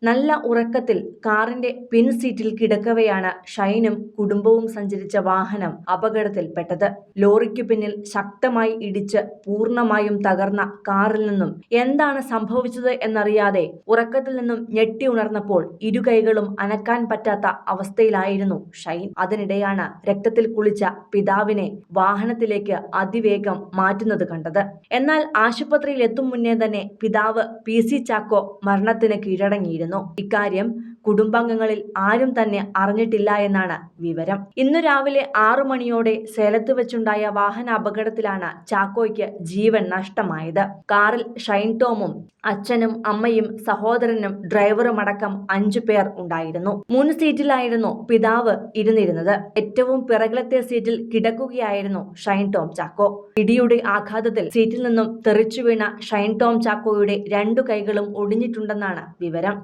നല്ല ഉറക്കത്തിൽ കാറിന്റെ പിൻസീറ്റിൽ കിടക്കവെയാണ് ഷൈനും കുടുംബവും സഞ്ചരിച്ച വാഹനം അപകടത്തിൽപ്പെട്ടത്. ലോറിക്കു പിന്നിൽ ശക്തമായി ഇടിച്ച് പൂർണ്ണമായും തകർന്ന കാറിൽ നിന്നും എന്താണ് സംഭവിച്ചത് എന്നറിയാതെ ഉറക്കത്തിൽ നിന്നും ഞെട്ടി ഉണർന്നപ്പോൾ ഇരുകൈകളും അനക്കാൻ പറ്റാത്ത അവസ്ഥയിലായിരുന്നു ഷൈൻ. അതിനിടെയാണ് രക്തത്തിൽ കുളിച്ച പിതാവിനെ വാഹനത്തിലേക്ക് അതിവേഗം മാറ്റുന്നത് കണ്ടത്. എന്നാൽ ആശുപത്രിയിൽ എത്തും മുന്നേ തന്നെ പിതാവ് PC ചാക്കോ മരണത്തിന് കീഴടങ്ങിയിരുന്നു. ഇക്കാര്യം കുടുംബാംഗങ്ങളിൽ ആരും തന്നെ അറിഞ്ഞിട്ടില്ല എന്നാണ് വിവരം. ഇന്നു രാവിലെ 6 മണിയോടെ സേലത്ത് വെച്ചുണ്ടായ വാഹന അപകടത്തിലാണ് ചാക്കോയ്ക്ക് ജീവൻ നഷ്ടമായത്. കാറിൽ ഷൈൻ ടോമും അച്ഛനും അമ്മയും സഹോദരനും ഡ്രൈവറുമടക്കം 5 പേർ ഉണ്ടായിരുന്നു. മുൻ സീറ്റിലായിരുന്നു പിതാവ് ഇരുന്നിരുന്നത്. ഏറ്റവും പിറകിലത്തെ സീറ്റിൽ കിടക്കുകയായിരുന്നു ഷൈൻ ടോം ചാക്കോ. ഇടിയുടെ ആഘാതത്തിൽ സീറ്റിൽ നിന്നും തെറിച്ചു വീണ ഷൈൻ ടോം ചാക്കോയുടെ 2 കൈകളും ഒടിഞ്ഞിട്ടുണ്ടെന്നാണ് വിവരം.